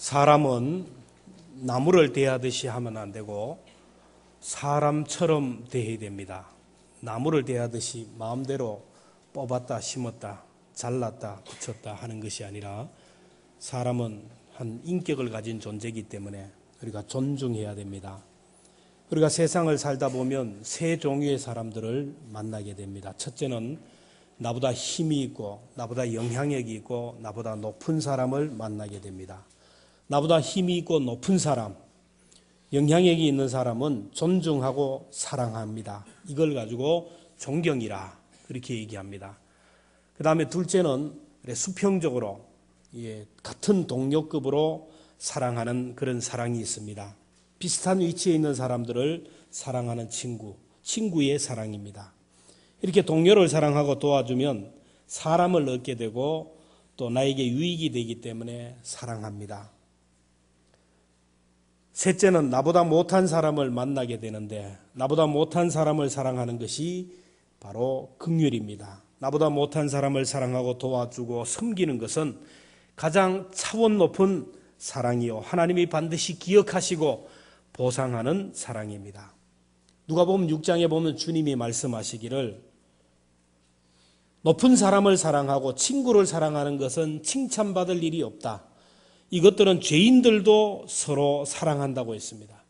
사람은 나무를 대하듯이 하면 안 되고 사람처럼 대해야 됩니다. 나무를 대하듯이 마음대로 뽑았다 심었다 잘랐다 붙였다 하는 것이 아니라 사람은 한 인격을 가진 존재이기 때문에 우리가 존중해야 됩니다. 우리가 세상을 살다 보면 세 종류의 사람들을 만나게 됩니다. 첫째는 나보다 힘이 있고 나보다 영향력이 있고 나보다 높은 사람을 만나게 됩니다. 나보다 힘이 있고 높은 사람, 영향력이 있는 사람은 존중하고 사랑합니다. 이걸 가지고 존경이라 그렇게 얘기합니다. 그 다음에 둘째는 수평적으로 같은 동료급으로 사랑하는 그런 사랑이 있습니다. 비슷한 위치에 있는 사람들을 사랑하는 친구의 사랑입니다. 이렇게 동료를 사랑하고 도와주면 사람을 얻게 되고 또 나에게 유익이 되기 때문에 사랑합니다. 셋째는 나보다 못한 사람을 만나게 되는데 나보다 못한 사람을 사랑하는 것이 바로 긍휼입니다. 나보다 못한 사람을 사랑하고 도와주고 섬기는 것은 가장 차원 높은 사랑이요 하나님이 반드시 기억하시고 보상하는 사랑입니다. 누가복음 6장에 보면 주님이 말씀하시기를 높은 사람을 사랑하고 친구를 사랑하는 것은 칭찬받을 일이 없다. 이것들은 죄인들도 서로 사랑한다고 했습니다.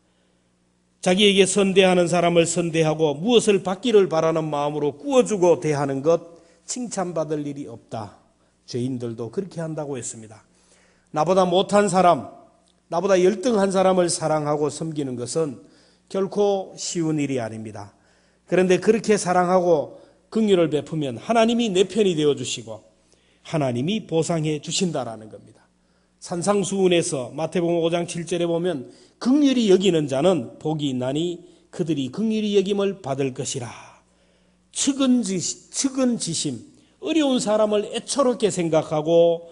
자기에게 선대하는 사람을 선대하고 무엇을 받기를 바라는 마음으로 꾸어주고 대하는 것 칭찬받을 일이 없다. 죄인들도 그렇게 한다고 했습니다. 나보다 못한 사람, 나보다 열등한 사람을 사랑하고 섬기는 것은 결코 쉬운 일이 아닙니다. 그런데 그렇게 사랑하고 긍휼을 베푸면 하나님이 내 편이 되어주시고 하나님이 보상해 주신다라는 겁니다. 산상수훈에서 마태복음 5장 7절에 보면 긍휼히 여기는 자는 복이 있나니 그들이 긍휼히 여김을 받을 것이라. 측은지심, 어려운 사람을 애처롭게 생각하고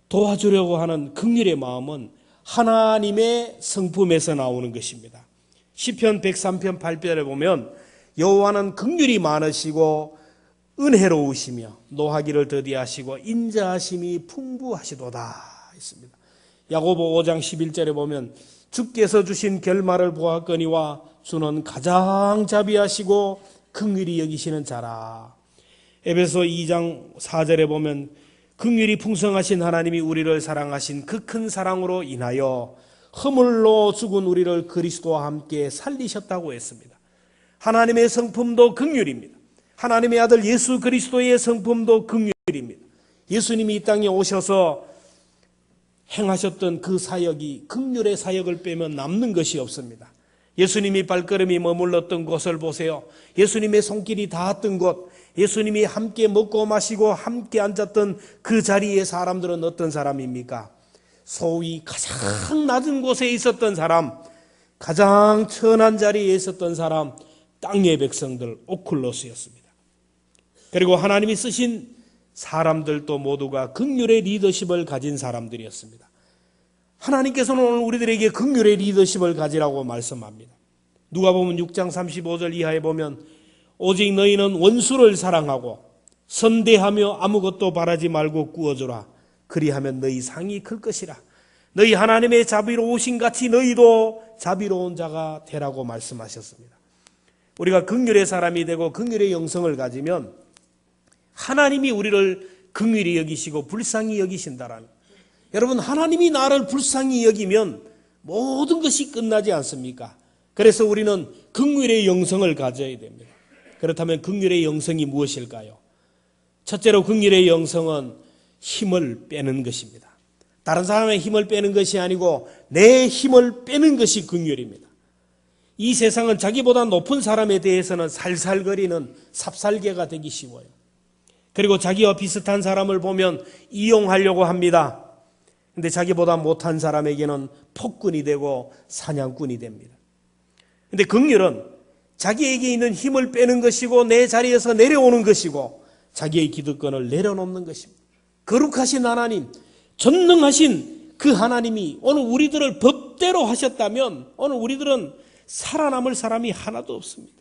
도와주려고 하는 긍휼의 마음은 하나님의 성품에서 나오는 것입니다. 시편 103편 8절에 보면 여호와는 긍휼이 많으시고 은혜로우시며 노하기를 더디하시고 인자하심이 풍부하시도다 있습니다. 야고보 5장 11절에 보면 주께서 주신 결말을 보았거니와 주는 가장 자비하시고 긍휼히 여기시는 자라. 에베소 2장 4절에 보면 긍휼이 풍성하신 하나님이 우리를 사랑하신 그 큰 사랑으로 인하여 허물로 죽은 우리를 그리스도와 함께 살리셨다고 했습니다. 하나님의 성품도 긍휼입니다. 하나님의 아들 예수 그리스도의 성품도 긍휼입니다. 예수님이 이 땅에 오셔서 행하셨던 그 사역이 긍휼의 사역을 빼면 남는 것이 없습니다. 예수님이 발걸음이 머물렀던 곳을 보세요. 예수님의 손길이 닿았던 곳, 예수님이 함께 먹고 마시고 함께 앉았던 그 자리의 사람들은 어떤 사람입니까? 소위 가장 낮은 곳에 있었던 사람, 가장 천한 자리에 있었던 사람, 땅의 백성들, 오클로스였습니다. 그리고 하나님이 쓰신 사람들도 모두가 긍휼의 리더십을 가진 사람들이었습니다. 하나님께서는 오늘 우리들에게 긍휼의 리더십을 가지라고 말씀합니다. 누가복음 6장 35절 이하에 보면 오직 너희는 원수를 사랑하고 선대하며 아무것도 바라지 말고 꾸어주라. 그리하면 너희 상이 클 것이라. 너희 하나님의 자비로우신 같이 너희도 자비로운 자가 되라고 말씀하셨습니다. 우리가 긍휼의 사람이 되고 긍휼의 영성을 가지면 하나님이 우리를 긍휼히 여기시고 불쌍히 여기신다라는. 여러분, 하나님이 나를 불쌍히 여기면 모든 것이 끝나지 않습니까? 그래서 우리는 긍휼의 영성을 가져야 됩니다. 그렇다면 긍휼의 영성이 무엇일까요? 첫째로 긍휼의 영성은 힘을 빼는 것입니다. 다른 사람의 힘을 빼는 것이 아니고 내 힘을 빼는 것이 긍휼입니다. 이 세상은 자기보다 높은 사람에 대해서는 살살거리는 삽살개가 되기 쉬워요. 그리고 자기와 비슷한 사람을 보면 이용하려고 합니다. 그런데 자기보다 못한 사람에게는 폭군이 되고 사냥꾼이 됩니다. 그런데 긍휼은 자기에게 있는 힘을 빼는 것이고 내 자리에서 내려오는 것이고 자기의 기득권을 내려놓는 것입니다. 거룩하신 하나님, 전능하신 그 하나님이 오늘 우리들을 법대로 하셨다면 오늘 우리들은 살아남을 사람이 하나도 없습니다.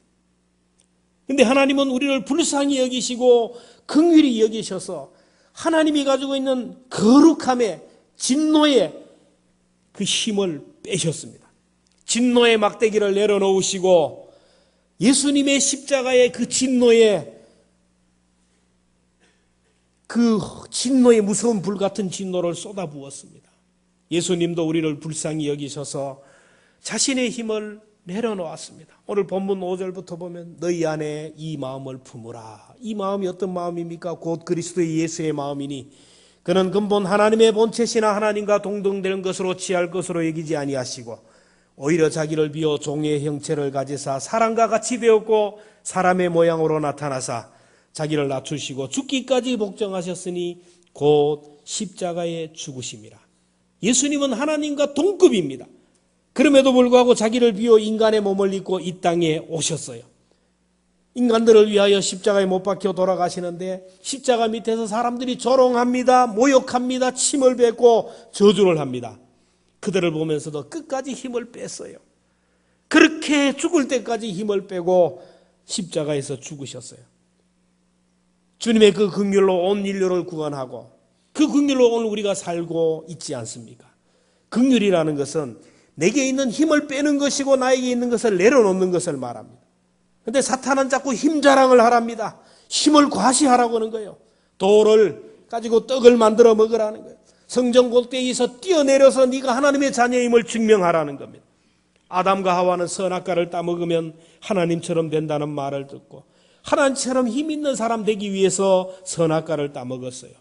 그런데 하나님은 우리를 불쌍히 여기시고 긍휼히 여기셔서 하나님이 가지고 있는 거룩함에 진노에 그 힘을 빼셨습니다. 진노의 막대기를 내려놓으시고 예수님의 십자가의 그 진노의 무서운 불 같은 진노를 쏟아부었습니다. 예수님도 우리를 불쌍히 여기셔서 자신의 힘을 내려놓았습니다. 오늘 본문 5절부터 보면 너희 안에 이 마음을 품으라. 이 마음이 어떤 마음입니까? 곧 그리스도의 예수의 마음이니 그는 근본 하나님의 본체시나 하나님과 동등되는 것으로 취할 것으로 여기지 아니하시고 오히려 자기를 비워 종의 형체를 가지사 사람과 같이 되었고 사람의 모양으로 나타나사 자기를 낮추시고 죽기까지 복종하셨으니 곧 십자가에 죽으심이라. 예수님은 하나님과 동급입니다. 그럼에도 불구하고 자기를 비워 인간의 몸을 입고 이 땅에 오셨어요. 인간들을 위하여 십자가에 못 박혀 돌아가시는데 십자가 밑에서 사람들이 조롱합니다. 모욕합니다. 침을 뱉고 저주를 합니다. 그들을 보면서도 끝까지 힘을 뺐어요. 그렇게 죽을 때까지 힘을 빼고 십자가에서 죽으셨어요. 주님의 그 긍휼로 온 인류를 구원하고 그 긍휼로 오늘 우리가 살고 있지 않습니까? 긍휼이라는 것은 내게 있는 힘을 빼는 것이고 나에게 있는 것을 내려놓는 것을 말합니다. 그런데 사탄은 자꾸 힘 자랑을 하랍니다. 힘을 과시하라고 하는 거예요. 돌을 가지고 떡을 만들어 먹으라는 거예요. 성전 꼭대기에서 뛰어내려서 네가 하나님의 자녀임을 증명하라는 겁니다. 아담과 하와는 선악과를 따먹으면 하나님처럼 된다는 말을 듣고 하나님처럼 힘 있는 사람 되기 위해서 선악과를 따먹었어요.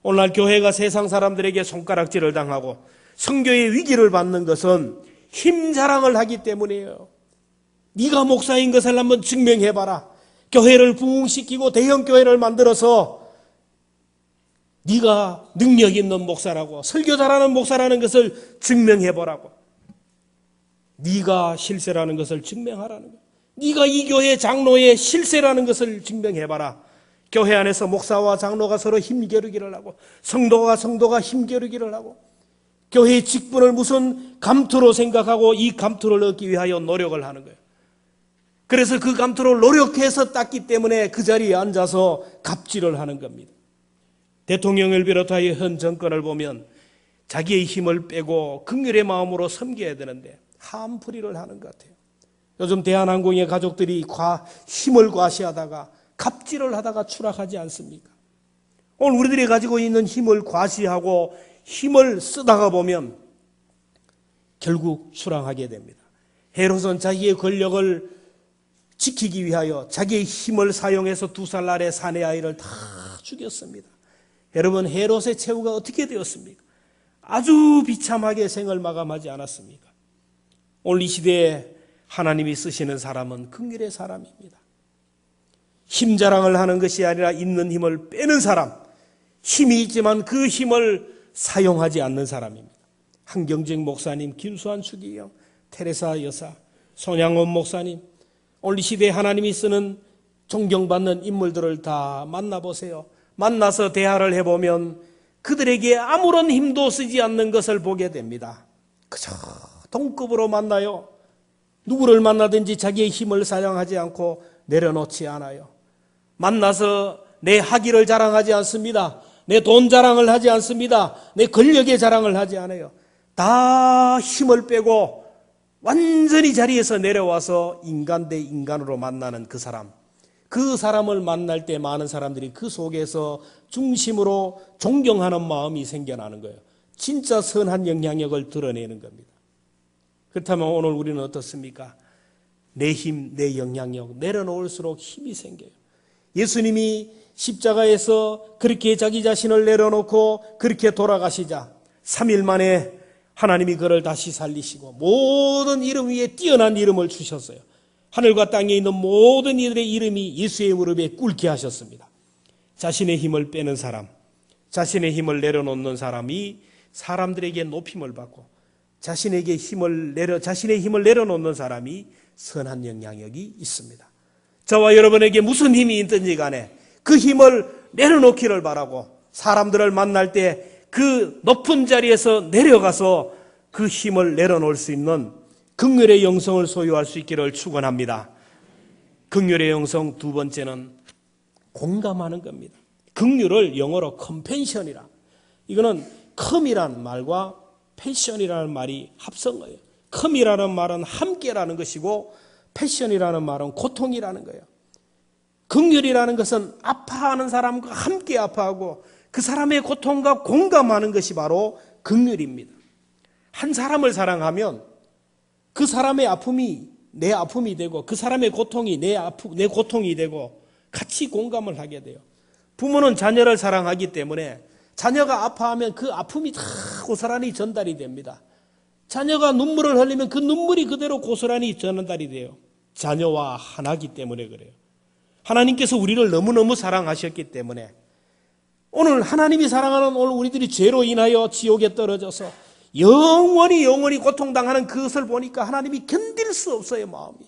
오늘날 교회가 세상 사람들에게 손가락질을 당하고 성교의 위기를 받는 것은 힘 자랑을 하기 때문이에요. 네가 목사인 것을 한번 증명해봐라. 교회를 부흥시키고 대형 교회를 만들어서 네가 능력 있는 목사라고 설교 잘하는 목사라는 것을 증명해보라고. 네가 실세라는 것을 증명하라는 거예요. 네가 이 교회 장로의 실세라는 것을 증명해봐라. 교회 안에서 목사와 장로가 서로 힘겨루기를 하고 성도가 힘겨루기를 하고 교회의 직분을 무슨 감투로 생각하고 이 감투를 얻기 위하여 노력을 하는 거예요. 그래서 그 감투를 노력해서 땄기 때문에 그 자리에 앉아서 갑질을 하는 겁니다. 대통령을 비롯하여 현 정권을 보면 자기의 힘을 빼고 긍휼의 마음으로 섬겨야 되는데 한풀이를 하는 것 같아요. 요즘 대한항공의 가족들이 힘을 과시하다가 갑질을 하다가 추락하지 않습니까? 오늘 우리들이 가지고 있는 힘을 과시하고 힘을 쓰다가 보면 결국 추락하게 됩니다. 헤롯은 자기의 권력을 지키기 위하여 자기의 힘을 사용해서 2살 아래 사내 아이를 다 죽였습니다. 여러분, 헤롯의 최후가 어떻게 되었습니까? 아주 비참하게 생을 마감하지 않았습니까? 오늘 이 시대에 하나님이 쓰시는 사람은 긍휼의 사람입니다. 힘 자랑을 하는 것이 아니라 있는 힘을 빼는 사람, 힘이 있지만 그 힘을 사용하지 않는 사람입니다. 한경직 목사님, 김수환 추기경, 테레사 여사, 손양원 목사님, 오늘 이 시대에 하나님이 쓰는 존경받는 인물들을 다 만나보세요. 만나서 대화를 해보면 그들에게 아무런 힘도 쓰지 않는 것을 보게 됩니다. 그저 동급으로 만나요. 누구를 만나든지 자기의 힘을 사용하지 않고 내려놓지 않아요. 만나서 내 학위를 자랑하지 않습니다. 내 돈 자랑을 하지 않습니다. 내 권력의 자랑을 하지 않아요. 다 힘을 빼고 완전히 자리에서 내려와서 인간 대 인간으로 만나는 그 사람. 그 사람을 만날 때 많은 사람들이 그 속에서 중심으로 존경하는 마음이 생겨나는 거예요. 진짜 선한 영향력을 드러내는 겁니다. 그렇다면 오늘 우리는 어떻습니까? 내 힘, 내 영향력 내려놓을수록 힘이 생겨요. 예수님이 십자가에서 그렇게 자기 자신을 내려놓고 그렇게 돌아가시자 3일 만에 하나님이 그를 다시 살리시고 모든 이름 위에 뛰어난 이름을 주셨어요. 하늘과 땅에 있는 모든 이들의 이름이 예수의 무릎에 꿇게 하셨습니다. 자신의 힘을 빼는 사람, 자신의 힘을 내려놓는 사람이 사람들에게 높임을 받고 자신의 힘을 내려놓는 사람이 선한 영향력이 있습니다. 저와 여러분에게 무슨 힘이 있든지 간에 그 힘을 내려놓기를 바라고 사람들을 만날 때 그 높은 자리에서 내려가서 그 힘을 내려놓을 수 있는 긍휼의 영성을 소유할 수 있기를 축원합니다. 긍휼의 영성 두 번째는 공감하는 겁니다. 긍휼을 영어로 compassion이라. 이거는 come이라는 말과 패션이라는 말이 합성어예요. 컴이라는 말은 함께라는 것이고 패션이라는 말은 고통이라는 거예요. 긍휼이라는 것은 아파하는 사람과 함께 아파하고 그 사람의 고통과 공감하는 것이 바로 긍휼입니다. 한 사람을 사랑하면 그 사람의 아픔이 내 아픔이 되고 그 사람의 고통이 내 고통이 되고 같이 공감을 하게 돼요. 부모는 자녀를 사랑하기 때문에 자녀가 아파하면 그 아픔이 다 고스란히 전달이 됩니다. 자녀가 눈물을 흘리면 그 눈물이 그대로 고스란히 전달이 돼요. 자녀와 하나이기 때문에 그래요. 하나님께서 우리를 너무너무 사랑하셨기 때문에 오늘 하나님이 사랑하는 오늘 우리들이 죄로 인하여 지옥에 떨어져서 영원히 고통당하는 그것을 보니까 하나님이 견딜 수 없어요. 마음이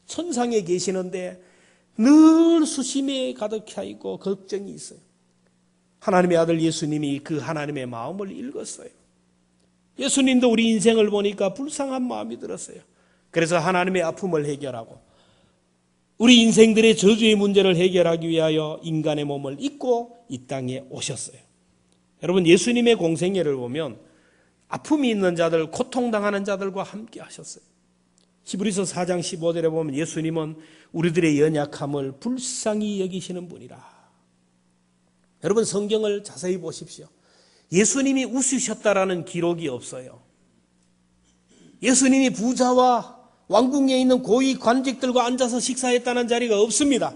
천상에 계시는데 늘 수심에 가득 차 있고 걱정이 있어요. 하나님의 아들 예수님이 그 하나님의 마음을 읽었어요. 예수님도 우리 인생을 보니까 불쌍한 마음이 들었어요. 그래서 하나님의 아픔을 해결하고 우리 인생들의 저주의 문제를 해결하기 위하여 인간의 몸을 입고 이 땅에 오셨어요. 여러분, 예수님의 공생애를 보면 아픔이 있는 자들, 고통당하는 자들과 함께 하셨어요. 히브리서 4장 15절에 보면 예수님은 우리들의 연약함을 불쌍히 여기시는 분이라. 여러분, 성경을 자세히 보십시오. 예수님이 웃으셨다라는 기록이 없어요. 예수님이 부자와 왕궁에 있는 고위 관직들과 앉아서 식사했다는 자리가 없습니다.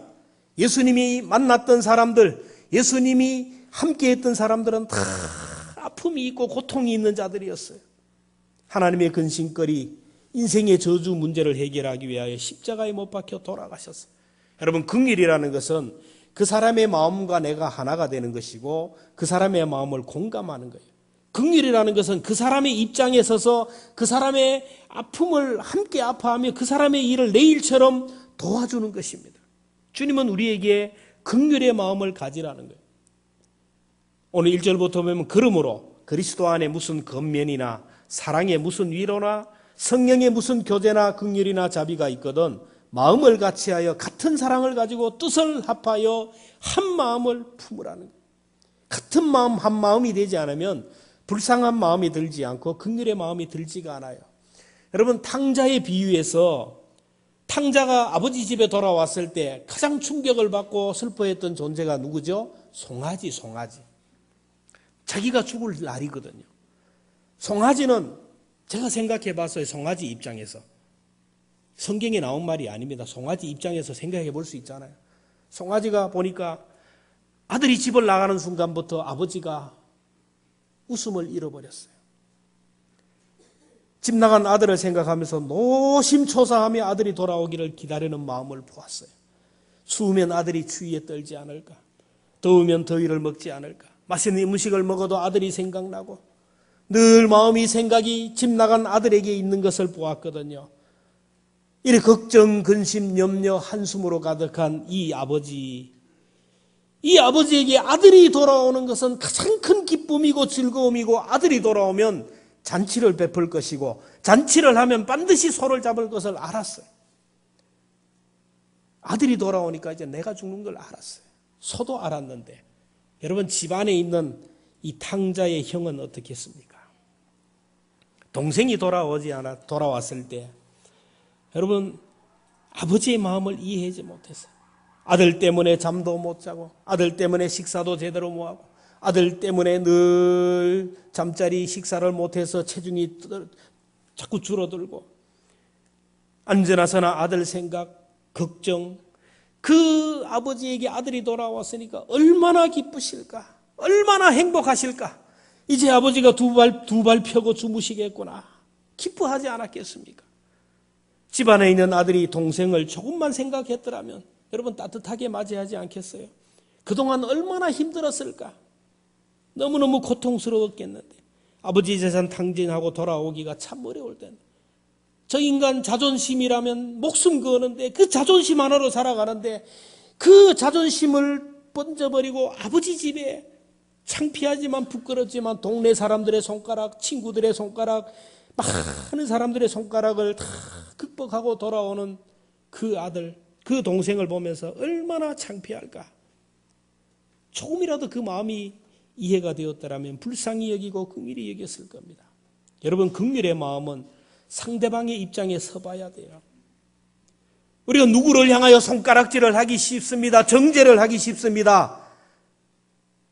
예수님이 만났던 사람들, 예수님이 함께했던 사람들은 다 아픔이 있고 고통이 있는 자들이었어요. 하나님의 근심거리, 인생의 저주 문제를 해결하기 위하여 십자가에 못 박혀 돌아가셨어요. 여러분, 긍휼이라는 것은 그 사람의 마음과 내가 하나가 되는 것이고 그 사람의 마음을 공감하는 거예요. 긍휼이라는 것은 그 사람의 입장에 서서 그 사람의 아픔을 함께 아파하며 그 사람의 일을 내 일처럼 도와주는 것입니다. 주님은 우리에게 긍휼의 마음을 가지라는 거예요. 오늘 1절부터 보면 그러므로 그리스도 안에 무슨 권면이나 사랑에 무슨 위로나 성령의 무슨 교제나 긍휼이나 자비가 있거든 마음을 같이하여 같은 사랑을 가지고 뜻을 합하여 한 마음을 품으라는 거예요. 같은 마음 한 마음이 되지 않으면 불쌍한 마음이 들지 않고 긍휼의 마음이 들지가 않아요. 여러분, 탕자의 비유에서 탕자가 아버지 집에 돌아왔을 때 가장 충격을 받고 슬퍼했던 존재가 누구죠? 송아지. 자기가 죽을 날이거든요. 송아지는 제가 생각해 봤어요. 송아지 입장에서. 성경에 나온 말이 아닙니다. 송아지 입장에서 생각해 볼 수 있잖아요. 송아지가 보니까 아들이 집을 나가는 순간부터 아버지가 웃음을 잃어버렸어요. 집 나간 아들을 생각하면서 노심초사하며 아들이 돌아오기를 기다리는 마음을 보았어요. 추우면 아들이 추위에 떨지 않을까? 더우면 더위를 먹지 않을까? 맛있는 음식을 먹어도 아들이 생각나고 늘 마음이 생각이 집 나간 아들에게 있는 것을 보았거든요. 이래 걱정, 근심, 염려, 한숨으로 가득한 이 아버지에게 아들이 돌아오는 것은 가장 큰 기쁨이고 즐거움이고 아들이 돌아오면 잔치를 베풀 것이고 잔치를 하면 반드시 소를 잡을 것을 알았어요. 아들이 돌아오니까 이제 내가 죽는 걸 알았어요. 소도 알았는데 여러분, 집안에 있는 이 탕자의 형은 어떻겠습니까? 동생이 돌아왔을 때 여러분, 아버지의 마음을 이해하지 못했어요. 아들 때문에 잠도 못 자고 아들 때문에 식사도 제대로 못하고 아들 때문에 늘 잠자리 식사를 못해서 체중이 자꾸 줄어들고 언제나서나 아들 생각, 걱정. 그 아버지에게 아들이 돌아왔으니까 얼마나 기쁘실까? 얼마나 행복하실까? 이제 아버지가 두 발 펴고 주무시겠구나. 기뻐하지 않았겠습니까? 집안에 있는 아들이 동생을 조금만 생각했더라면 여러분 따뜻하게 맞이하지 않겠어요? 그동안 얼마나 힘들었을까? 너무너무 고통스러웠겠는데 아버지 재산 탕진하고 돌아오기가 참 어려울 텐데 저 인간 자존심이라면 목숨 거는데 그 자존심 하나로 살아가는데 그 자존심을 번져버리고 아버지 집에 창피하지만 부끄럽지만 동네 사람들의 손가락, 친구들의 손가락, 많은 사람들의 손가락을 다 극복하고 돌아오는 그 아들, 그 동생을 보면서 얼마나 창피할까. 조금이라도 그 마음이 이해가 되었더라면 불쌍히 여기고 긍휼히 여겼을 겁니다. 여러분, 긍휼의 마음은 상대방의 입장에 서봐야 돼요. 우리가 누구를 향하여 손가락질을 하기 쉽습니다. 정죄를 하기 쉽습니다.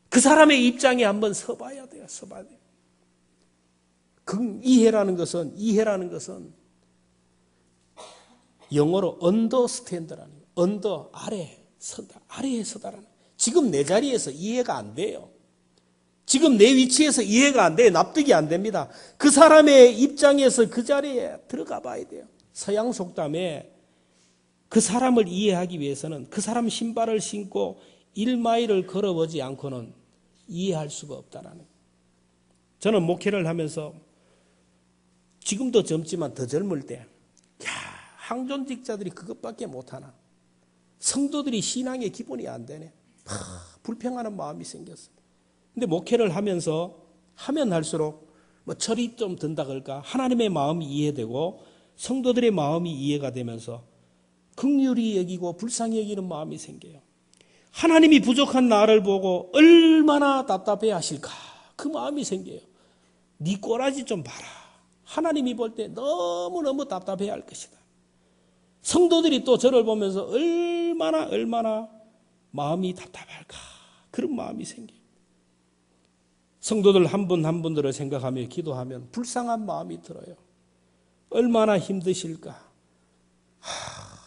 그 사람의 입장에 한번 서봐야 돼요. 서봐야 돼요. 이해라는 것은 영어로 understand라는 거예요. under, 아래, 서다, 아래에 서다라는 거예요. 지금 내 자리에서 이해가 안 돼요. 지금 내 위치에서 이해가 안 돼요. 납득이 안 됩니다. 그 사람의 입장에서 그 자리에 들어가 봐야 돼요. 서양 속담에 그 사람을 이해하기 위해서는 그 사람 신발을 신고 1마일을 걸어보지 않고는 이해할 수가 없다라는 거예요. 저는 목회를 하면서 지금도 젊지만 더 젊을 때 항존직자들이 그것밖에 못하나. 성도들이 신앙의 기본이 안 되네. 불평하는 마음이 생겼어요. 근데 목회를 하면서 하면 할수록 철이 좀 든다 그럴까? 하나님의 마음이 이해되고 성도들의 마음이 이해가 되면서 긍휼히 여기고 불쌍히 여기는 마음이 생겨요. 하나님이 부족한 나를 보고 얼마나 답답해 하실까? 그 마음이 생겨요. 네 꼬라지 좀 봐라. 하나님이 볼 때 너무너무 답답해 할 것이다. 성도들이 또 저를 보면서 얼마나 마음이 답답할까? 그런 마음이 생겨요. 성도들 한 분 한 분들을 생각하며 기도하면 불쌍한 마음이 들어요. 얼마나 힘드실까?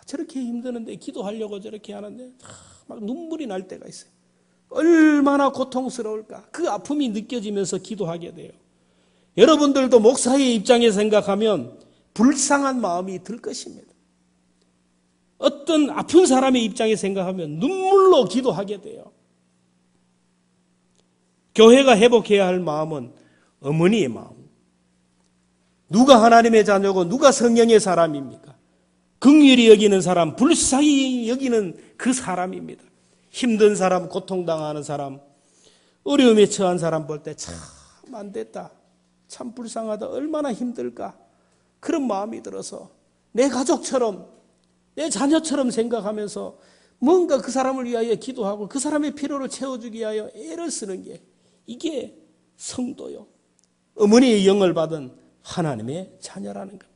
저렇게 힘드는데 기도하려고 저렇게 하는데 막 눈물이 날 때가 있어요. 얼마나 고통스러울까? 그 아픔이 느껴지면서 기도하게 돼요. 여러분들도 목사의 입장에 생각하면 불쌍한 마음이 들 것입니다. 어떤 아픈 사람의 입장에 생각하면 눈물로 기도하게 돼요. 교회가 회복해야 할 마음은 어머니의 마음. 누가 하나님의 자녀고 누가 성령의 사람입니까? 긍휼히 여기는 사람, 불쌍히 여기는 그 사람입니다. 힘든 사람, 고통당하는 사람, 어려움에 처한 사람 볼 때 참 안 됐다, 참 불쌍하다, 얼마나 힘들까, 그런 마음이 들어서 내 가족처럼 내 자녀처럼 생각하면서 뭔가 그 사람을 위하여 기도하고 그 사람의 필요를 채워주기 위하여 애를 쓰는 게, 이게 성도요, 어머니의 영을 받은 하나님의 자녀라는 겁니다.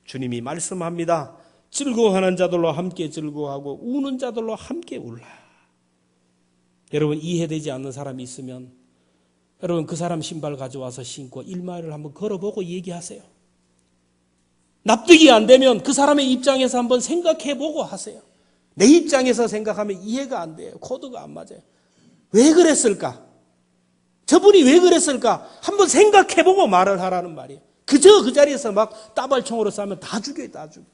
주님이 말씀합니다. 즐거워하는 자들로 함께 즐거워하고 우는 자들로 함께 울라. 여러분, 이해되지 않는 사람이 있으면 여러분 그 사람 신발 가져와서 신고 1마일을 한번 걸어보고 얘기하세요. 납득이 안 되면 그 사람의 입장에서 한번 생각해보고 하세요. 내 입장에서 생각하면 이해가 안 돼요. 코드가 안 맞아요. 왜 그랬을까? 저분이 왜 그랬을까? 한번 생각해보고 말을 하라는 말이에요. 그저 그 자리에서 막 따발총으로 쏴면 다 죽여요, 다 죽여요.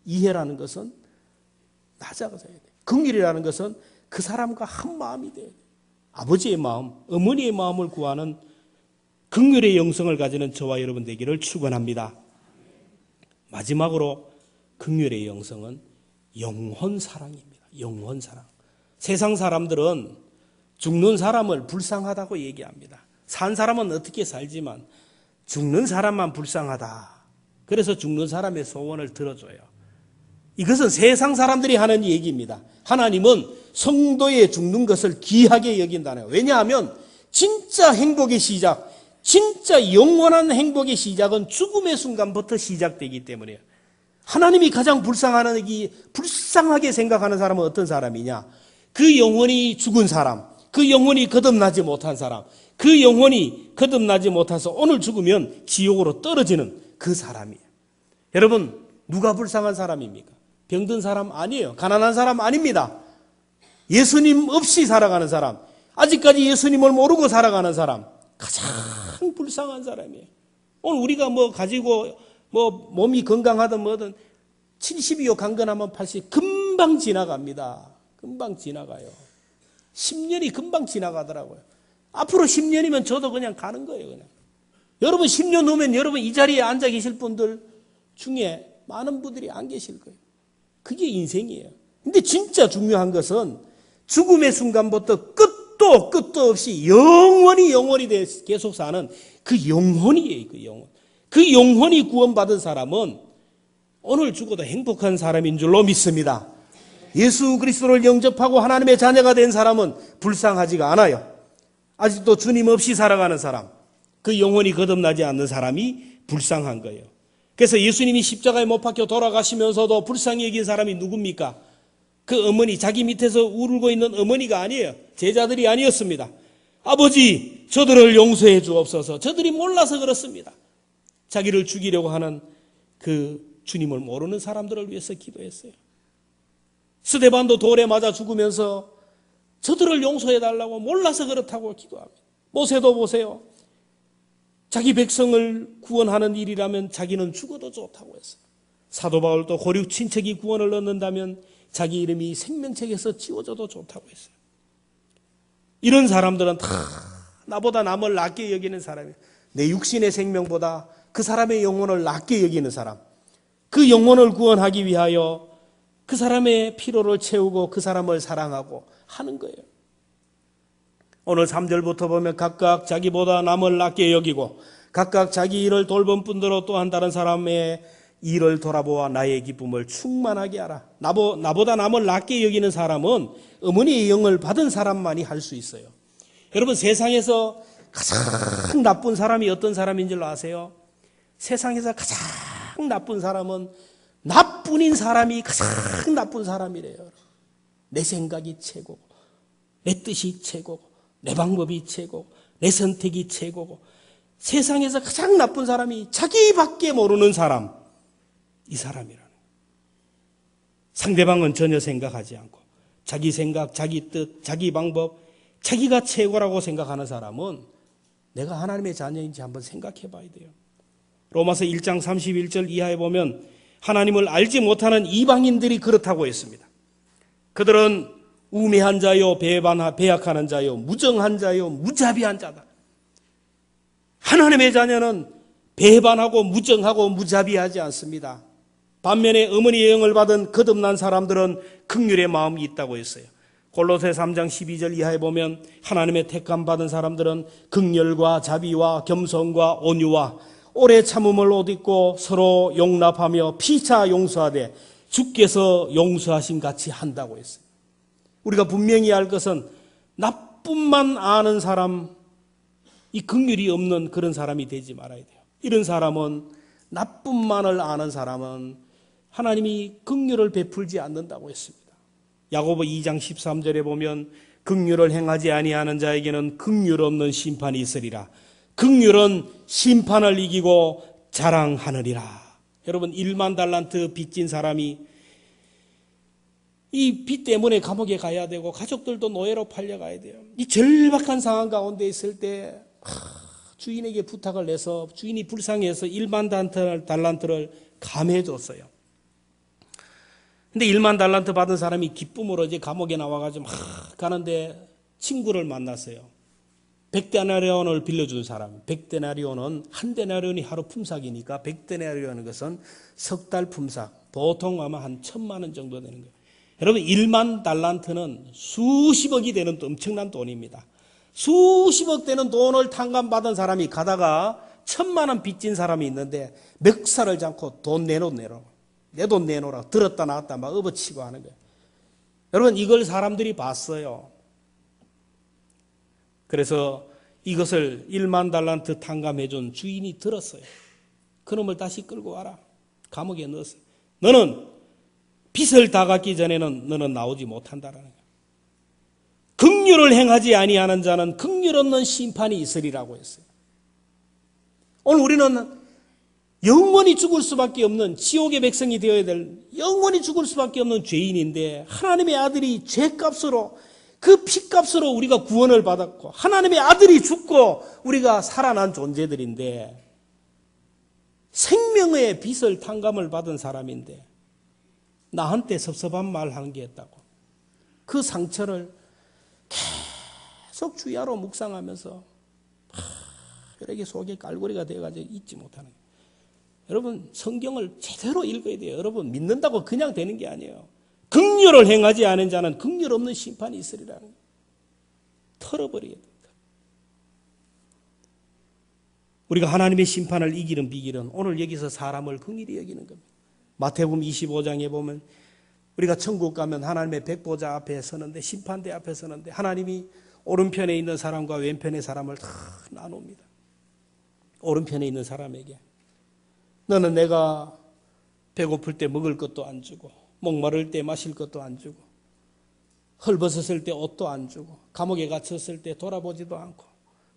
이해라는 것은 낮아져야 돼요. 긍휼이라는 것은 그 사람과 한 마음이 돼야 돼요. 아버지의 마음, 어머니의 마음을 구하는 긍휼의 영성을 가지는 저와 여러분 되기를 축원합니다. 마지막으로 긍휼의 영성은 영혼 사랑입니다. 영혼 사랑. 세상 사람들은 죽는 사람을 불쌍하다고 얘기합니다. 산 사람은 어떻게 살지만 죽는 사람만 불쌍하다. 그래서 죽는 사람의 소원을 들어줘요. 이것은 세상 사람들이 하는 얘기입니다. 하나님은 성도의 죽는 것을 귀하게 여긴다는 거예요. 왜냐하면 진짜 행복의 시작, 진짜 영원한 행복의 시작은 죽음의 순간부터 시작되기 때문이에요. 하나님이 가장 불쌍하게 생각하는 사람은 어떤 사람이냐? 그 영혼이 죽은 사람, 그 영혼이 거듭나지 못한 사람, 그 영혼이 거듭나지 못해서 오늘 죽으면 지옥으로 떨어지는 그 사람이에요. 여러분, 누가 불쌍한 사람입니까? 병든 사람 아니에요. 가난한 사람 아닙니다. 예수님 없이 살아가는 사람, 아직까지 예수님을 모르고 살아가는 사람, 가장 불쌍한 사람이에요. 오늘 우리가 가지고 몸이 건강하든 뭐든 70이요 강건하면 80, 금방 지나갑니다. 금방 지나가요. 10년이 금방 지나가더라고요. 앞으로 10년이면 저도 그냥 가는 거예요, 그냥. 여러분 10년 후면 여러분 이 자리에 앉아 계실 분들 중에 많은 분들이 안 계실 거예요. 그게 인생이에요. 근데 진짜 중요한 것은 죽음의 순간부터 끝도 없이 영원히 계속 사는 그 영혼이에요, 그 영혼. 그 영혼이 구원받은 사람은 오늘 죽어도 행복한 사람인 줄로 믿습니다. 예수 그리스도를 영접하고 하나님의 자녀가 된 사람은 불쌍하지가 않아요. 아직도 주님 없이 살아가는 사람, 그 영혼이 거듭나지 않는 사람이 불쌍한 거예요. 그래서 예수님이 십자가에 못 박혀 돌아가시면서도 불쌍히 여긴 사람이 누굽니까? 그 어머니, 자기 밑에서 울고 있는 어머니가 아니에요. 제자들이 아니었습니다. 아버지, 저들을 용서해 주옵소서. 저들이 몰라서 그렇습니다. 자기를 죽이려고 하는 그 주님을 모르는 사람들을 위해서 기도했어요. 스데반도 돌에 맞아 죽으면서 저들을 용서해 달라고 몰라서 그렇다고 기도합니다. 모세도 보세요. 자기 백성을 구원하는 일이라면 자기는 죽어도 좋다고 했어요. 사도 바울도 고륙 친척이 구원을 얻는다면 자기 이름이 생명책에서 지워져도 좋다고 했어요. 이런 사람들은 다 나보다 남을 낮게 여기는 사람이에요. 내 육신의 생명보다 그 사람의 영혼을 낮게 여기는 사람, 그 영혼을 구원하기 위하여 그 사람의 필요를 채우고 그 사람을 사랑하고 하는 거예요. 오늘 3절부터 보면 각각 자기보다 남을 낮게 여기고 각각 자기 일을 돌본 뿐더러 또한 다른 사람의 일을 돌아보아 나의 기쁨을 충만하게 하라. 나보다 남을 낮게 여기는 사람은 어머니의 영을 받은 사람만이 할 수 있어요. 여러분, 세상에서 가장 나쁜 사람이 어떤 사람인 줄 아세요? 세상에서 가장 나쁜 사람은 나뿐인 사람이 가장 나쁜 사람이래요. 내 생각이 최고고, 내 뜻이 최고고, 내 방법이 최고고, 내 선택이 최고고, 세상에서 가장 나쁜 사람이 자기밖에 모르는 사람, 이 사람이라는 거예요. 상대방은 전혀 생각하지 않고 자기 생각, 자기 뜻, 자기 방법, 자기가 최고라고 생각하는 사람은 내가 하나님의 자녀인지 한번 생각해 봐야 돼요. 로마서 1장 31절 이하에 보면 하나님을 알지 못하는 이방인들이 그렇다고 했습니다. 그들은 우매한 자요, 배약하는 자요, 무정한 자요, 무자비한 자다. 하나님의 자녀는 배반하고 무정하고 무자비하지 않습니다. 반면에 어머니의 영을 받은 거듭난 사람들은 긍휼의 마음이 있다고 했어요. 골로새 3장 12절 이하에 보면 하나님의 택함 받은 사람들은 긍휼과 자비와 겸손과 온유와 오래 참음을 옷 입고 서로 용납하며 피차 용서하되 주께서 용서하신 같이 한다고 했어요. 우리가 분명히 알 것은 나뿐만 아는 사람, 이 긍휼이 없는 그런 사람이 되지 말아야 돼요. 이런 사람은, 나뿐만을 아는 사람은 하나님이 긍휼을 베풀지 않는다고 했습니다. 야고보 2장 13절에 보면 긍휼을 행하지 아니하는 자에게는 긍휼 없는 심판이 있으리라. 긍휼은 심판을 이기고 자랑하느니라. 여러분, 1만 달란트 빚진 사람이 이 빚 때문에 감옥에 가야 되고 가족들도 노예로 팔려가야 돼요. 이 절박한 상황 가운데 있을 때 주인에게 부탁을 내서 주인이 불쌍해서 1만 달란트를 감해줬어요. 근데 1만 달란트 받은 사람이 기쁨으로 이제 감옥에 나와가지고 막 가는데 친구를 만났어요. 100데나리온을 빌려준 사람. 100데나리온은 한 데나리온이 하루 품삯이니까 100데나리온은 것은 석 달 품삯. 보통 아마 한 1,000만 원 정도 되는 거예요. 여러분, 1만 달란트는 수십억이 되는 엄청난 돈입니다. 수십억 되는 돈을 탕감받은 사람이 가다가 1,000만 원 빚진 사람이 있는데 멱살을 잡고 돈 내놓으라고. 내 돈 내놓으라고. 들었다 나왔다 막 업어치고 하는 거예요. 여러분, 이걸 사람들이 봤어요. 그래서 이것을 1만 달란트 탕감해준 주인이 들었어요. 그놈을 다시 끌고 와라. 감옥에 넣었어요. 너는 빚을 다 갚기 전에는 너는 나오지 못한다라는 거예요. 긍휼을 행하지 아니하는 자는 긍휼 없는 심판이 있으리라고 했어요. 오늘 우리는 영원히 죽을 수밖에 없는 지옥의 백성이 되어야 될, 영원히 죽을 수밖에 없는 죄인인데 하나님의 아들이 죄값으로, 그 피값으로 우리가 구원을 받았고 하나님의 아들이 죽고 우리가 살아난 존재들인데 생명의 빚을 탕감을 받은 사람인데 나한테 섭섭한 말 한 게 있다고 그 상처를 계속 주야로 묵상하면서 이렇게 속에 깔고리가 되어가지고 잊지 못하는 거예요. 여러분, 성경을 제대로 읽어야 돼요. 여러분, 믿는다고 그냥 되는 게 아니에요. 긍휼을 행하지 않은 자는 긍휼 없는 심판이 있으리라는 거예요. 털어버려야 됩니다. 우리가 하나님의 심판을 이기는 비결은 오늘 여기서 사람을 긍휼히 여기는 겁니다. 마태복음 25장에 보면 우리가 천국 가면 하나님의 백보자 앞에 서는데, 심판대 앞에 서는데 하나님이 오른편에 있는 사람과 왼편의 사람을 다 나눕니다. 오른편에 있는 사람에게. 너는 내가 배고플 때 먹을 것도 안 주고, 목마를 때 마실 것도 안 주고, 헐벗었을 때 옷도 안 주고, 감옥에 갇혔을 때 돌아보지도 않고,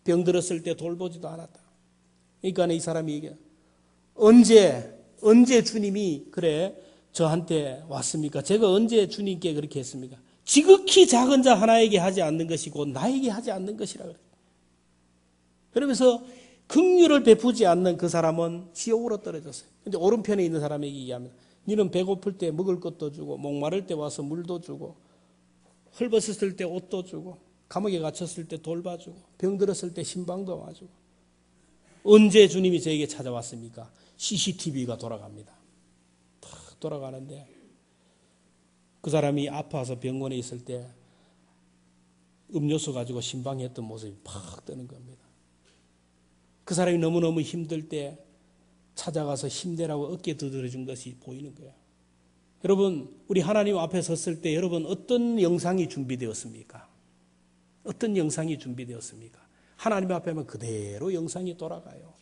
병들었을 때 돌보지도 않았다. 그러니까 이 사람이 얘기해. 언제 주님이 그래 저한테 왔습니까? 제가 언제 주님께 그렇게 했습니까? 지극히 작은 자 하나에게 하지 않는 것이고 나에게 하지 않는 것이라 그래요. 그러면서 긍휼을 베푸지 않는 그 사람은 지옥으로 떨어졌어요. 근데 오른편에 있는 사람에게 얘기합니다. 너는 배고플 때 먹을 것도 주고, 목마를 때 와서 물도 주고, 헐벗었을 때 옷도 주고, 감옥에 갇혔을 때 돌봐주고, 병들었을 때 신방도 와주고. 언제 주님이 저에게 찾아왔습니까? CCTV가 돌아갑니다. 탁 돌아가는데 그 사람이 아파서 병원에 있을 때 음료수 가지고 신방했던 모습이 팍 뜨는 겁니다. 그 사람이 너무너무 힘들 때 찾아가서 힘내라고 어깨 두드려 준 것이 보이는 거예요. 여러분, 우리 하나님 앞에 섰을 때 여러분 어떤 영상이 준비되었습니까? 어떤 영상이 준비되었습니까? 하나님 앞에 하면 그대로 영상이 돌아가요.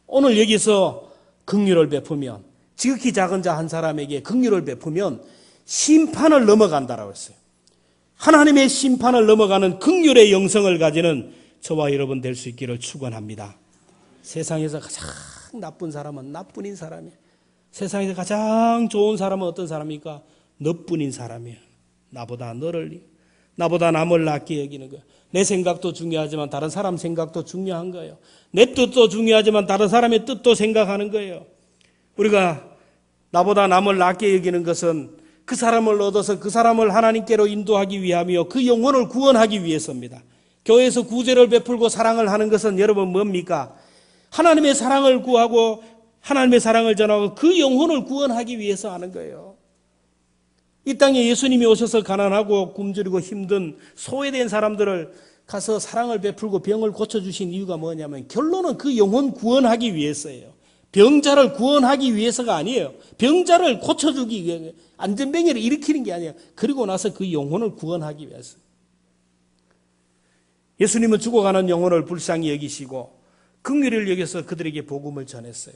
오늘 여기서 긍휼을 베푸면, 지극히 작은 자 한 사람에게 긍휼을 베푸면 심판을 넘어간다라고 했어요. 하나님의 심판을 넘어가는 긍휼의 영성을 가지는 저와 여러분 될 수 있기를 축원합니다. 세상에서 가장 나쁜 사람은 나뿐인 사람이에요. 세상에서 가장 좋은 사람은 어떤 사람입니까? 너뿐인 사람이에요. 나보다 남을 낫게 여기는 거예요. 내 생각도 중요하지만 다른 사람 생각도 중요한 거예요. 내 뜻도 중요하지만 다른 사람의 뜻도 생각하는 거예요. 우리가 나보다 남을 낫게 여기는 것은 그 사람을 얻어서 그 사람을 하나님께로 인도하기 위하며 그 영혼을 구원하기 위해서입니다. 교회에서 구제를 베풀고 사랑을 하는 것은 여러분 뭡니까? 하나님의 사랑을 구하고 하나님의 사랑을 전하고 그 영혼을 구원하기 위해서 하는 거예요. 이 땅에 예수님이 오셔서 가난하고 굶주리고 힘든 소외된 사람들을 가서 사랑을 베풀고 병을 고쳐주신 이유가 뭐냐면 결론은 그 영혼 구원하기 위해서예요. 병자를 구원하기 위해서가 아니에요. 병자를 고쳐주기 위해 안전병해를 일으키는 게 아니에요. 그리고 나서 그 영혼을 구원하기 위해서. 예수님은 죽어가는 영혼을 불쌍히 여기시고 긍휼을 여겨서 그들에게 복음을 전했어요.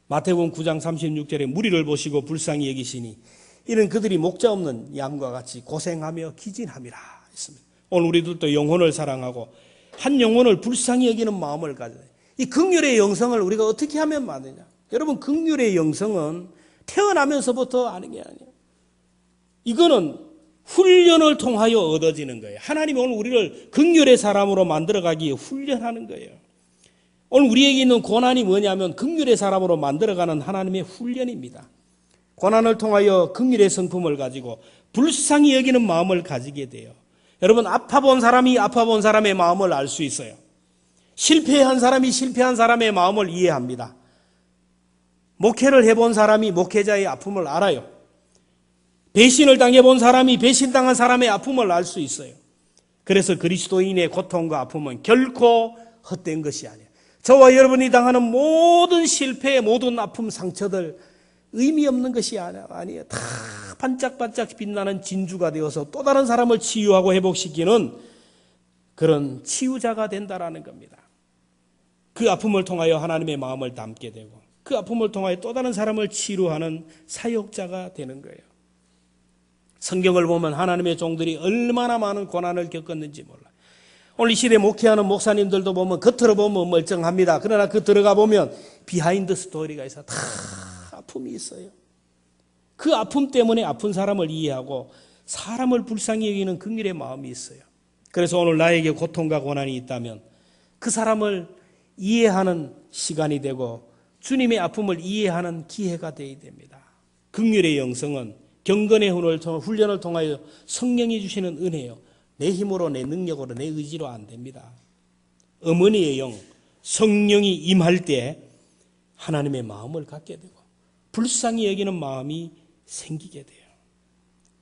마태복음 9장 36절에 무리를 보시고 불쌍히 여기시니 이는 그들이 목자 없는 양과 같이 고생하며 기진함이라 했습니다. 오늘 우리들도 영혼을 사랑하고 한 영혼을 불쌍히 여기는 마음을 가져야 돼요. 이 긍휼의 영성을 우리가 어떻게 하면 많으냐? 여러분, 긍휼의 영성은 태어나면서부터 아는 게 아니에요. 이거는 훈련을 통하여 얻어지는 거예요. 하나님이 오늘 우리를 긍휼의 사람으로 만들어가기에 훈련하는 거예요. 오늘 우리에게 있는 고난이 뭐냐면 긍휼의 사람으로 만들어가는 하나님의 훈련입니다. 고난을 통하여 긍휼의 성품을 가지고 불쌍히 여기는 마음을 가지게 돼요. 여러분, 아파본 사람이 아파본 사람의 마음을 알 수 있어요. 실패한 사람이 실패한 사람의 마음을 이해합니다. 목회를 해본 사람이 목회자의 아픔을 알아요. 배신을 당해본 사람이 배신당한 사람의 아픔을 알 수 있어요. 그래서 그리스도인의 고통과 아픔은 결코 헛된 것이 아니에요. 저와 여러분이 당하는 모든 실패, 모든 아픔, 상처들 의미 없는 것이 아니에요. 다 반짝반짝 빛나는 진주가 되어서 또 다른 사람을 치유하고 회복시키는 그런 치유자가 된다라는 겁니다. 그 아픔을 통하여 하나님의 마음을 담게 되고 그 아픔을 통하여 또 다른 사람을 치료하는 사역자가 되는 거예요. 성경을 보면 하나님의 종들이 얼마나 많은 고난을 겪었는지 몰라요. 오늘 이 시대에 목회하는 목사님들도 보면 겉으로 보면 멀쩡합니다. 그러나 그 들어가 보면 비하인드 스토리가 있어요. 다 아픔이 있어요. 그 아픔 때문에 아픈 사람을 이해하고 사람을 불쌍히 여기는 긍휼의 마음이 있어요. 그래서 오늘 나에게 고통과 고난이 있다면 그 사람을 이해하는 시간이 되고 주님의 아픔을 이해하는 기회가 되어야 됩니다. 긍휼의 영성은 경건의 훈련을 통하여 성령이 주시는 은혜요. 내 힘으로 내 능력으로 내 의지로 안 됩니다. 어머니의 영, 성령이 임할 때 하나님의 마음을 갖게 되고 불쌍히 여기는 마음이 생기게 돼요.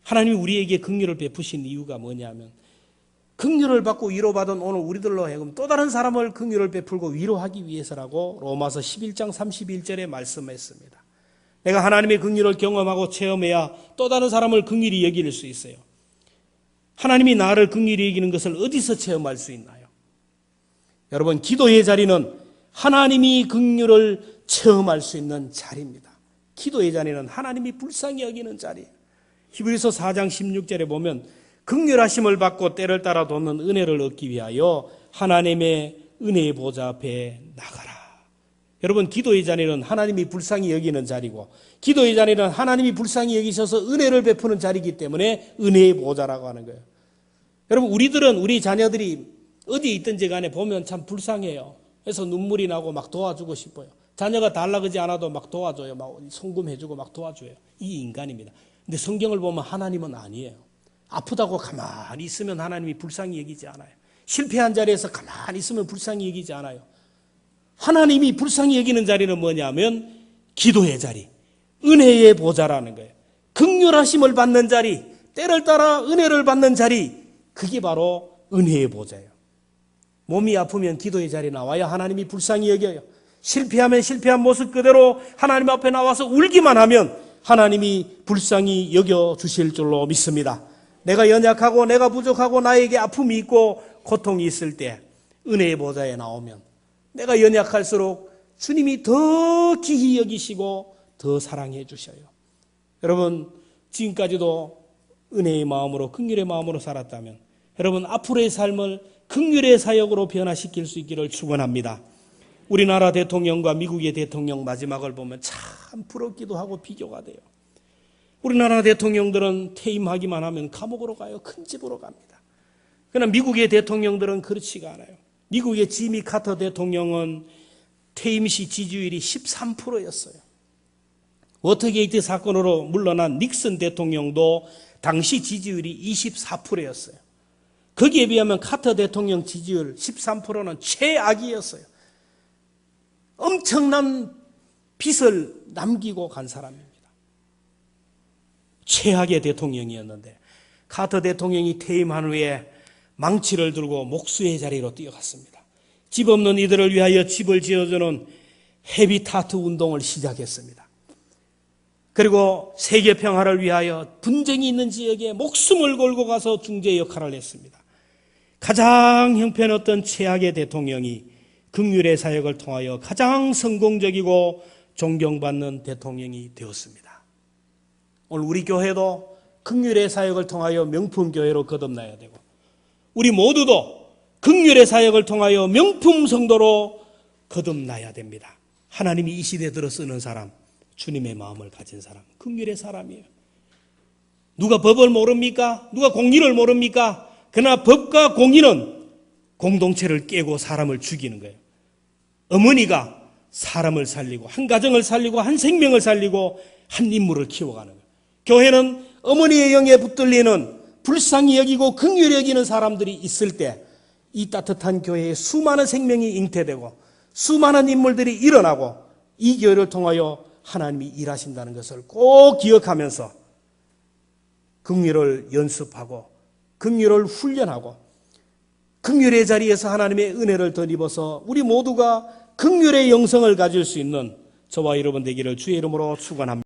하나님이 우리에게 긍휼을 베푸신 이유가 뭐냐면 긍휼을 받고 위로받은 오늘 우리들로 하여금 또 다른 사람을 긍휼을 베풀고 위로하기 위해서라고 로마서 11장 31절에 말씀했습니다. 내가 하나님의 긍휼을 경험하고 체험해야 또 다른 사람을 긍휼히 여길 수 있어요. 하나님이 나를 긍휼히 여기는 것을 어디서 체험할 수 있나요? 여러분, 기도의 자리는 하나님이 긍휼을 체험할 수 있는 자리입니다. 기도의 자리는 하나님이 불쌍히 여기는 자리예요. 히브리서 4장 16절에 보면 긍휼하심을 받고 때를 따라 돕는 은혜를 얻기 위하여 하나님의 은혜의 보좌 앞에 나가라. 여러분, 기도의 자리는 하나님이 불쌍히 여기는 자리고, 기도의 자리는 하나님이 불쌍히 여기셔서 은혜를 베푸는 자리이기 때문에 은혜의 보좌라고 하는 거예요. 여러분, 우리 자녀들이 어디에 있든지 간에 보면 참 불쌍해요. 그래서 눈물이 나고 막 도와주고 싶어요. 자녀가 달라 그러지 않아도 막 도와줘요. 막 송금해주고 막 도와줘요. 이 인간입니다. 근데 성경을 보면 하나님은 아니에요. 아프다고 가만히 있으면 하나님이 불쌍히 여기지 않아요. 실패한 자리에서 가만히 있으면 불쌍히 여기지 않아요. 하나님이 불쌍히 여기는 자리는 뭐냐면 기도의 자리, 은혜의 보좌라는 거예요. 긍휼하심을 받는 자리, 때를 따라 은혜를 받는 자리, 그게 바로 은혜의 보좌예요. 몸이 아프면 기도의 자리에 나와야 하나님이 불쌍히 여겨요. 실패하면 실패한 모습 그대로 하나님 앞에 나와서 울기만 하면 하나님이 불쌍히 여겨주실 줄로 믿습니다. 내가 연약하고 내가 부족하고 나에게 아픔이 있고 고통이 있을 때 은혜의 보좌에 나오면 내가 연약할수록 주님이 더 기히 여기시고 더 사랑해 주셔요. 여러분, 지금까지도 은혜의 마음으로, 긍휼의 마음으로 살았다면 여러분, 앞으로의 삶을 긍휼의 사역으로 변화시킬 수 있기를 축원합니다. 우리나라 대통령과 미국의 대통령 마지막을 보면 참 부럽기도 하고 비교가 돼요. 우리나라 대통령들은 퇴임하기만 하면 감옥으로 가요. 큰 집으로 갑니다. 그러나 미국의 대통령들은 그렇지가 않아요. 미국의 지미 카터 대통령은 퇴임 시 지지율이 13%였어요. 워터게이트 사건으로 물러난 닉슨 대통령도 당시 지지율이 24%였어요. 거기에 비하면 카터 대통령 지지율 13%는 최악이었어요. 엄청난 빚을 남기고 간 사람입니다. 최악의 대통령이었는데 카터 대통령이 퇴임한 후에 망치를 들고 목수의 자리로 뛰어갔습니다. 집 없는 이들을 위하여 집을 지어주는 헤비타트 운동을 시작했습니다. 그리고 세계 평화를 위하여 분쟁이 있는 지역에 목숨을 걸고 가서 중재 역할을 했습니다. 가장 형편없던 최악의 대통령이 긍휼의 사역을 통하여 가장 성공적이고 존경받는 대통령이 되었습니다. 오늘 우리 교회도 긍휼의 사역을 통하여 명품 교회로 거듭나야 되고, 우리 모두도 긍휼의 사역을 통하여 명품 성도로 거듭나야 됩니다. 하나님이 이 시대에 들어 쓰는 사람, 주님의 마음을 가진 사람, 긍휼의 사람이에요. 누가 법을 모릅니까? 누가 공의를 모릅니까? 그러나 법과 공의는 공동체를 깨고 사람을 죽이는 거예요. 어머니가 사람을 살리고 한 가정을 살리고 한 생명을 살리고 한 인물을 키워가는 거예요. 교회는 어머니의 영에 붙들리는 불쌍히 여기고 긍휼히 여기는 사람들이 있을 때 이 따뜻한 교회에 수많은 생명이 잉태되고 수많은 인물들이 일어나고 이 교회를 통하여 하나님이 일하신다는 것을 꼭 기억하면서 긍휼을 연습하고 긍휼을 훈련하고 긍휼의 자리에서 하나님의 은혜를 덧입어서 우리 모두가 긍휼의 영성을 가질 수 있는 저와 여러분 되기를 주의 이름으로 축원합니다.